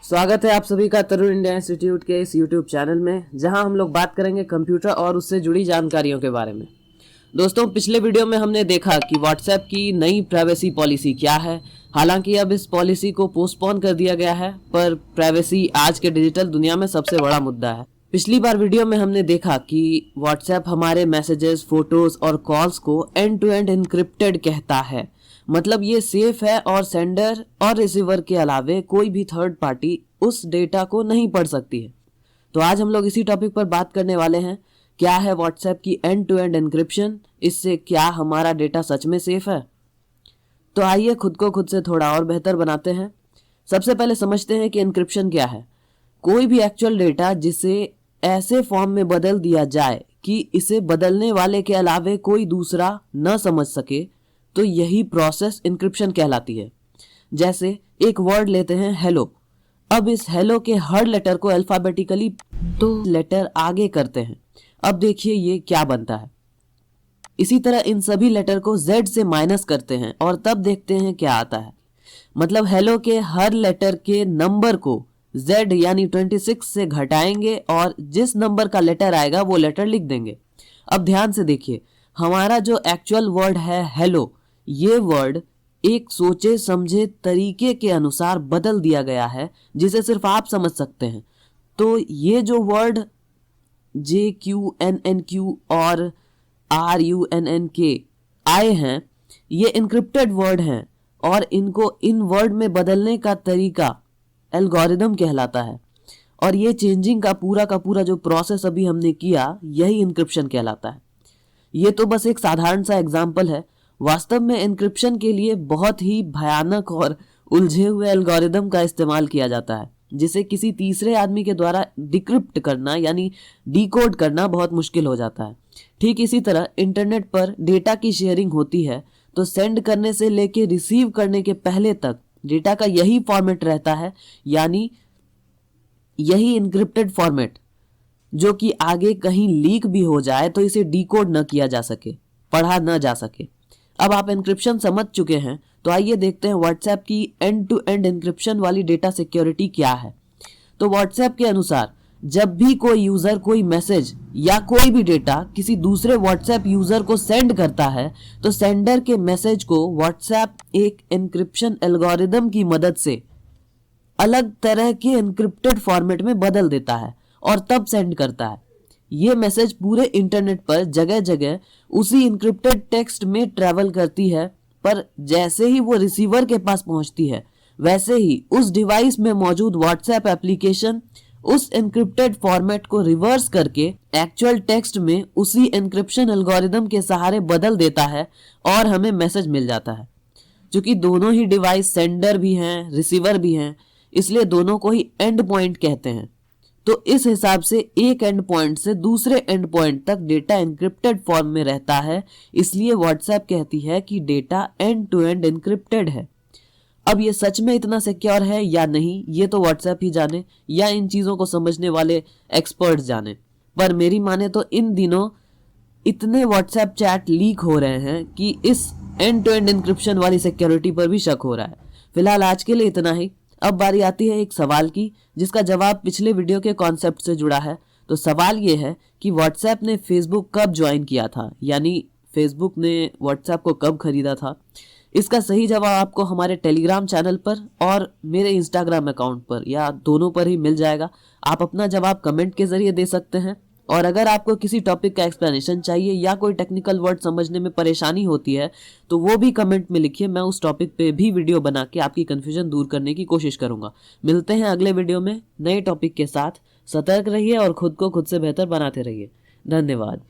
स्वागत है आप सभी का तरुण इंडिया इंस्टीट्यूट के इस यूट्यूब चैनल में, जहां हम लोग बात करेंगे कंप्यूटर और उससे जुड़ी जानकारियों के बारे में। दोस्तों, पिछले वीडियो में हमने देखा कि व्हाट्सएप की नई प्राइवेसी पॉलिसी क्या है। हालांकि अब इस पॉलिसी को पोस्टपोन कर दिया गया है, पर प्राइवेसी आज के डिजिटल दुनिया में सबसे बड़ा मुद्दा है। पिछली बार वीडियो में हमने देखा कि व्हाट्सएप हमारे मैसेजेस, फोटोज और कॉल्स को एंड टू एंड इनक्रिप्टेड कहता है। मतलब ये सेफ है और सेंडर और रिसीवर के अलावे कोई भी थर्ड पार्टी उस डेटा को नहीं पढ़ सकती है। तो आज हम लोग इसी टॉपिक पर बात करने वाले हैं। क्या है व्हाट्सएप की एंड टू एंड एन्क्रिप्शन, इससे क्या हमारा डेटा सच में सेफ है? तो आइए खुद को खुद से थोड़ा और बेहतर बनाते हैं। सबसे पहले समझते हैं कि एन्क्रिप्शन क्या है। कोई भी एक्चुअल डेटा जिसे ऐसे फॉर्म में बदल दिया जाए कि इसे बदलने वाले के अलावे कोई दूसरा न समझ सके, तो यही प्रोसेस एन्क्रिप्शन कहलाती है। जैसे एक वर्ड लेते हैं हेलो। अब इस हेलो के हर लेटर को अल्फाबेटिकली 2 लेटर आगे करते हैं। अब देखिए ये क्या बनता है। इसी तरह इन सभी लेटर को Z से माइनस करते हैं और तब देखते हैं क्या आता है। मतलब हेलो के हर लेटर के नंबर को Z यानी 26 से घटाएंगे और जिस नंबर का लेटर आएगा वो लेटर लिख देंगे। अब ध्यान से देखिए, हमारा जो एक्चुअल वर्ड है हेलो, ये वर्ड एक सोचे समझे तरीके के अनुसार बदल दिया गया है जिसे सिर्फ आप समझ सकते हैं। तो ये जो वर्ड JQNNQ और RUNNK आए हैं, ये इनक्रिप्टेड वर्ड हैं और इनको इन वर्ड में बदलने का तरीका एल्गोरिदम कहलाता है। और ये चेंजिंग का पूरा जो प्रोसेस अभी हमने किया, यही इनक्रिप्शन कहलाता है। ये तो बस एक साधारण सा एग्जाम्पल है। वास्तव में एन्क्रिप्शन के लिए बहुत ही भयानक और उलझे हुए एल्गोरिदम का इस्तेमाल किया जाता है, जिसे किसी तीसरे आदमी के द्वारा डिक्रिप्ट करना यानी डिकोड करना बहुत मुश्किल हो जाता है। ठीक इसी तरह इंटरनेट पर डेटा की शेयरिंग होती है, तो सेंड करने से लेके रिसीव करने के पहले तक डेटा का यही फॉर्मेट रहता है, यानी यही इनक्रिप्टेड फॉर्मेट, जो कि आगे कहीं लीक भी हो जाए तो इसे डिकोड न किया जा सके, पढ़ा न जा सके। अब आप एन्क्रिप्शन समझ चुके हैं, तो आइए देखते हैं व्हाट्सएप की एंड टू एंड एन्क्रिप्शन वाली डेटा सिक्योरिटी क्या है। तो व्हाट्सएप के अनुसार जब भी कोई यूजर कोई मैसेज या कोई भी डेटा किसी दूसरे व्हाट्सएप यूजर को सेंड करता है, तो सेंडर के मैसेज को व्हाट्सएप एक एन्क्रिप्शन एल्गोरिदम की मदद से अलग तरह के एन्क्रिप्टेड फॉर्मेट में बदल देता है और तब सेंड करता है। ये मैसेज पूरे इंटरनेट पर जगह जगह उसी इनक्रिप्टेड टेक्स्ट में ट्रैवल करती है, पर जैसे ही वो रिसीवर के पास पहुंचती है, वैसे ही उस डिवाइस में मौजूद व्हाट्सएप एप्लीकेशन उस एन्क्रिप्टेड फॉर्मेट को रिवर्स करके एक्चुअल टेक्स्ट में उसी एन्क्रिप्शन एल्गोरिदम के सहारे बदल देता है और हमें मैसेज मिल जाता है। क्योंकि दोनों ही डिवाइस सेंडर भी हैं, रिसीवर भी हैं, इसलिए दोनों को ही एंड पॉइंट कहते हैं। तो इस हिसाब से एक एंड पॉइंट से दूसरे एंड पॉइंट तक डेटा एन्क्रिप्टेड फॉर्म में रहता है, इसलिए व्हाट्सएप कहती है कि data end to end encrypted है। अब ये सच में इतना सिक्योर है या नहीं, ये तो व्हाट्सएप ही जाने या इन चीजों को समझने वाले एक्सपर्ट्स जाने। पर मेरी माने तो इन दिनों इतने व्हाट्सएप चैट लीक हो रहे हैं कि इस एंड टू एंड एन्क्रिप्शन वाली सिक्योरिटी पर भी शक हो रहा है। फिलहाल आज के लिए इतना ही। अब बारी आती है एक सवाल की, जिसका जवाब पिछले वीडियो के कॉन्सेप्ट से जुड़ा है। तो सवाल ये है कि व्हाट्सएप ने फेसबुक कब ज्वाइन किया था, यानी फेसबुक ने व्हाट्सएप को कब खरीदा था। इसका सही जवाब आपको हमारे टेलीग्राम चैनल पर और मेरे इंस्टाग्राम अकाउंट पर या दोनों पर ही मिल जाएगा। आप अपना जवाब कमेंट के जरिए दे सकते हैं। और अगर आपको किसी टॉपिक का एक्सप्लेनेशन चाहिए या कोई टेक्निकल वर्ड समझने में परेशानी होती है, तो वो भी कमेंट में लिखिए। मैं उस टॉपिक पे भी वीडियो बना के आपकी कंफ्यूजन दूर करने की कोशिश करूंगा। मिलते हैं अगले वीडियो में नए टॉपिक के साथ। सतर्क रहिए और खुद को खुद से बेहतर बनाते रहिए। धन्यवाद।